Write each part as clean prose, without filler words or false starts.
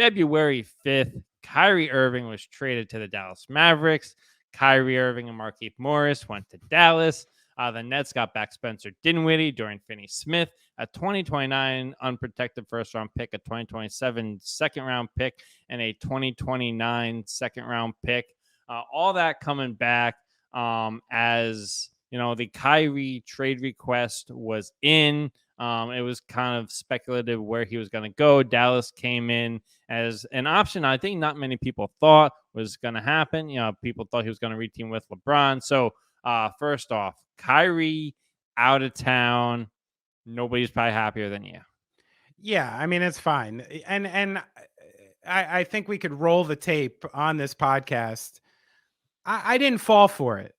February 5th, Kyrie Irving was traded to the Dallas Mavericks. Kyrie Irving and Markieff Morris went to Dallas. The Nets got back Spencer Dinwiddie, Dorian Finney-Smith, a 2029 unprotected first-round pick, a 2027 second-round pick, and a 2029 second-round pick. All that coming back as, the Kyrie trade request was in. It was kind of speculative where he was going to go. Dallas came in as an option I think not many people thought was going to happen. People thought he was going to reteam with LeBron. So first off, Kyrie out of town. Nobody's probably happier than you. Yeah, I mean, it's fine. And I think we could roll the tape on this podcast. I didn't fall for it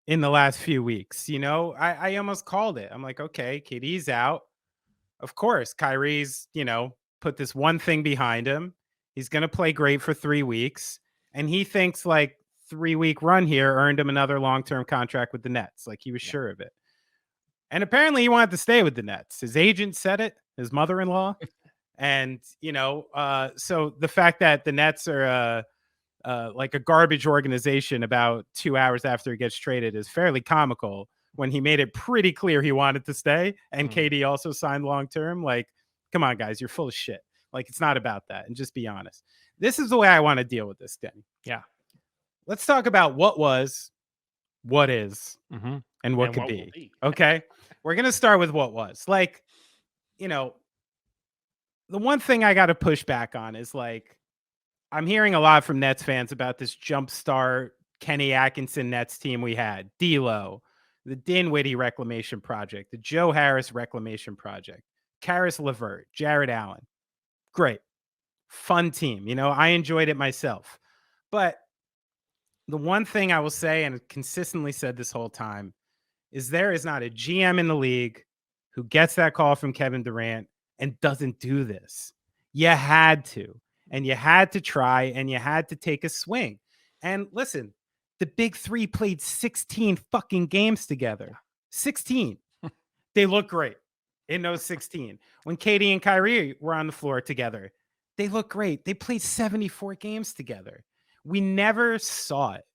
in the last few weeks. I almost called it. I'm like, okay, KD's out. Of course, Kyrie's, put this one thing behind him. He's going to play great for 3 weeks. And he thinks like 3-week run here earned him another long-term contract with the Nets. Like he was sure of it. And apparently he wanted to stay with the Nets. His agent said it, his mother-in-law. And, so the fact that the Nets are like a garbage organization about 2 hours after he gets traded is fairly comical when he made it pretty clear he wanted to stay. And KD also signed long-term. Like, come on, guys, you're full of shit. Like, it's not about that. And just be honest. This is the way I want to deal with this, Denny. Yeah. Let's talk about what was, what is, and what could be. Okay. We're going to start with what was. Like, the one thing I got to push back on is like, I'm hearing a lot from Nets fans about this jumpstart Kenny Atkinson Nets team we had. D'Lo, the Dinwiddie Reclamation Project, the Joe Harris Reclamation Project, Karis LeVert, Jared Allen. Great. Fun team. I enjoyed it myself. But the one thing I will say, and consistently said this whole time, is there is not a GM in the league who gets that call from Kevin Durant and doesn't do this. You had to. And you had to try, and you had to take a swing. And listen, the big three played 16 fucking games together. 16. They look great in those 16. When KD and Kyrie were on the floor together, they look great. They played 74 games together. We never saw it.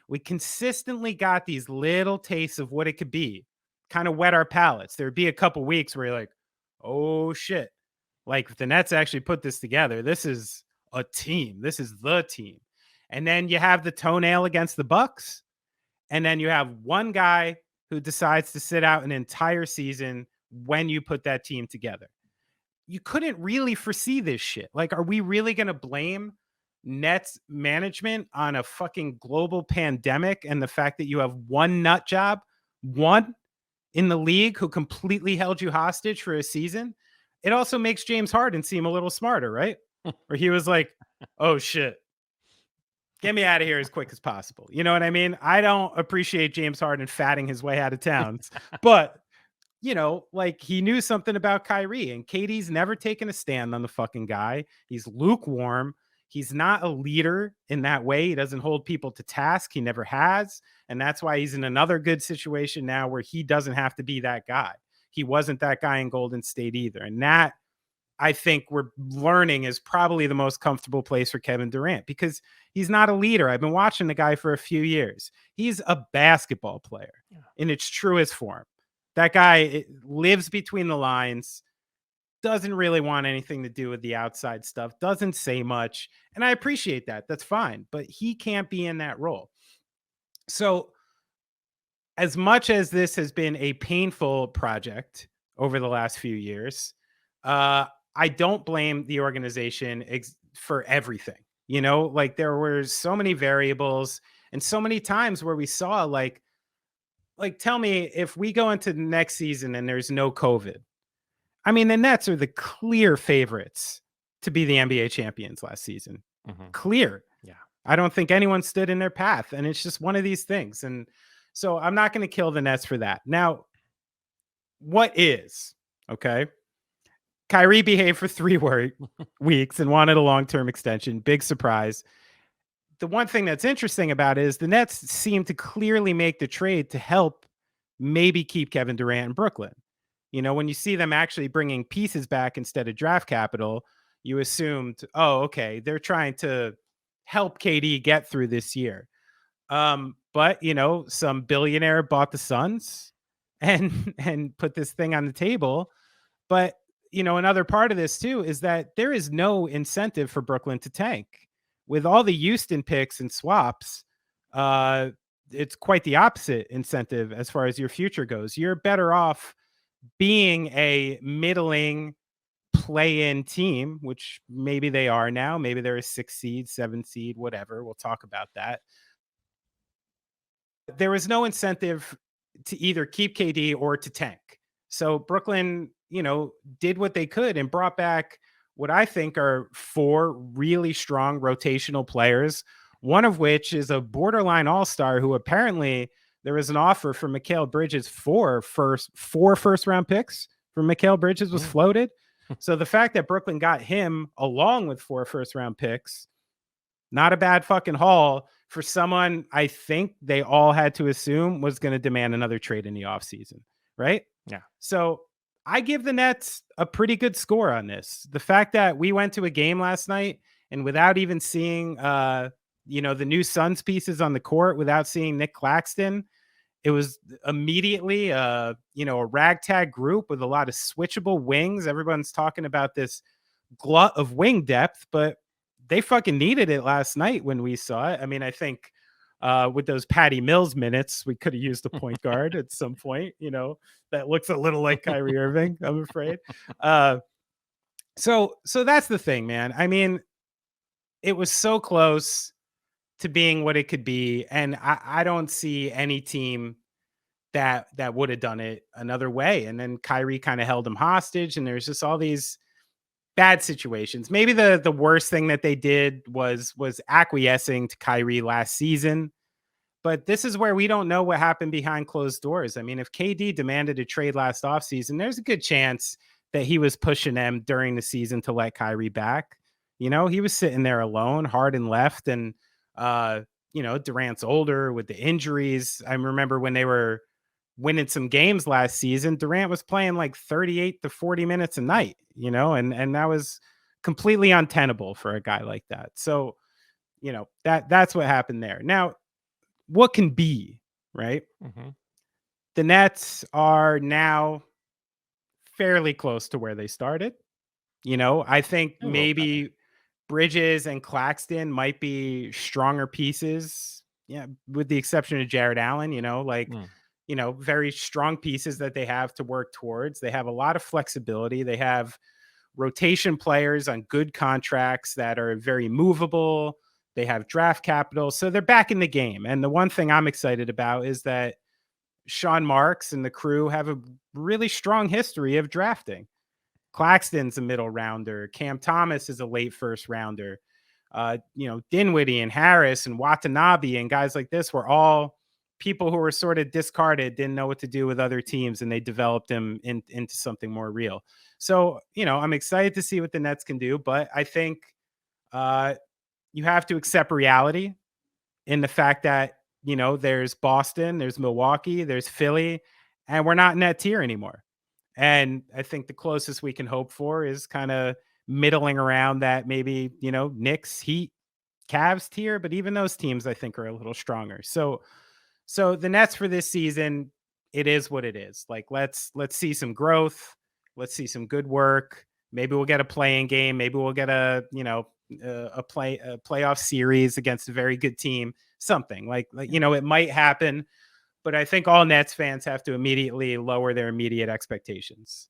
We consistently got these little tastes of what it could be, kind of wet our palates. There'd be a couple weeks where you're like, oh shit. Like if the Nets actually put this together, this is a team. This is the team. And then you have the toenail against the Bucks. And then you have one guy who decides to sit out an entire season when you put that team together. You couldn't really foresee this shit. Like, are we really going to blame Nets management on a fucking global pandemic and the fact that you have one nut job, one in the league who completely held you hostage for a season? It also makes James Harden seem a little smarter, right? Where he was like, oh shit, get me out of here as quick as possible. You know what I mean? I don't appreciate James Harden fatting his way out of town, but like he knew something about Kyrie, and KD's never taken a stand on the fucking guy. He's lukewarm. He's not a leader in that way. He doesn't hold people to task. He never has. And that's why he's in another good situation now where he doesn't have to be that guy. He wasn't that guy in Golden State either. And that, I think we're learning, is probably the most comfortable place for Kevin Durant because he's not a leader. I've been watching the guy for a few years. He's a basketball player in its truest form. That guy lives between the lines, doesn't really want anything to do with the outside stuff, doesn't say much. And I appreciate that. That's fine. But he can't be in that role. So as much as this has been a painful project over the last few years, I don't blame the organization for everything. Like there were so many variables and so many times where we saw like tell me if we go into the next season and there's no COVID. I mean, the Nets are the clear favorites to be the NBA champions last season. Clear. Yeah. I don't think anyone stood in their path, and it's just one of these things. And so I'm not going to kill the Nets for that. Now, what is, okay? Kyrie behaved for 3 weeks and wanted a long-term extension. Big surprise. The one thing that's interesting about it is the Nets seem to clearly make the trade to help maybe keep Kevin Durant in Brooklyn. When you see them actually bringing pieces back instead of draft capital, you assumed, oh, okay, they're trying to help KD get through this year. But some billionaire bought the Suns and put this thing on the table. But another part of this too is that there is no incentive for Brooklyn to tank. With all the Houston picks and swaps, it's quite the opposite incentive as far as your future goes. You're better off being a middling play-in team, which maybe they are now. Maybe they're a 6 seed, 7 seed, whatever. We'll talk about that. There was no incentive to either keep KD or to tank. So Brooklyn, did what they could and brought back what I think are 4 really strong rotational players, one of which is a borderline all-star who apparently there was an offer for Mikal Bridges for four first-round picks from Mikal Bridges was floated. So the fact that Brooklyn got him along with 4 first-round picks, not a bad fucking haul for someone I think they all had to assume was going to demand another trade in the offseason, right? Yeah. So I give the Nets a pretty good score on this. The fact that we went to a game last night and without even seeing, the new Suns pieces on the court, without seeing Nick Claxton, it was immediately, a ragtag group with a lot of switchable wings. Everyone's talking about this glut of wing depth, but they fucking needed it last night when we saw it. I mean, I think with those Patty Mills minutes, we could have used a point guard at some point, that looks a little like Kyrie Irving, I'm afraid. So that's the thing, man. I mean, it was so close to being what it could be. And I don't see any team that would have done it another way. And then Kyrie kind of held him hostage. And there's just all these bad situations. Maybe the worst thing that they did was acquiescing to Kyrie last season. But this is where we don't know what happened behind closed doors. I mean, if KD demanded a trade last offseason, there's a good chance that he was pushing them during the season to let Kyrie back. He was sitting there alone, hard and left. And, Durant's older with the injuries. I remember when they were winning some games last season, Durant was playing like 38 to 40 minutes a night, and that was completely untenable for a guy like that. So, that's what happened there. Now, what can be, right? Mm-hmm. The Nets are now fairly close to where they started. I think maybe Bridges and Claxton might be stronger pieces. Yeah. With the exception of Jared Allen, very strong pieces that they have to work towards. They have a lot of flexibility. They have rotation players on good contracts that are very movable. They have draft capital. So they're back in the game. And the one thing I'm excited about is that Sean Marks and the crew have a really strong history of drafting. Claxton's a middle rounder. Cam Thomas is a late first rounder. Dinwiddie and Harris and Watanabe and guys like this were all people who were sort of discarded, didn't know what to do with other teams, and they developed them into something more real. So, I'm excited to see what the Nets can do, but I think you have to accept reality in the fact that, there's Boston, there's Milwaukee, there's Philly, and we're not in that tier anymore. And I think the closest we can hope for is kind of middling around that maybe, Knicks, Heat, Cavs tier, but even those teams I think are a little stronger. So the Nets for this season, it is what it is. Like, let's see some growth. Let's see some good work. Maybe we'll get a playing game. Maybe we'll get a playoff series against a very good team. Something like it might happen. But I think all Nets fans have to immediately lower their immediate expectations.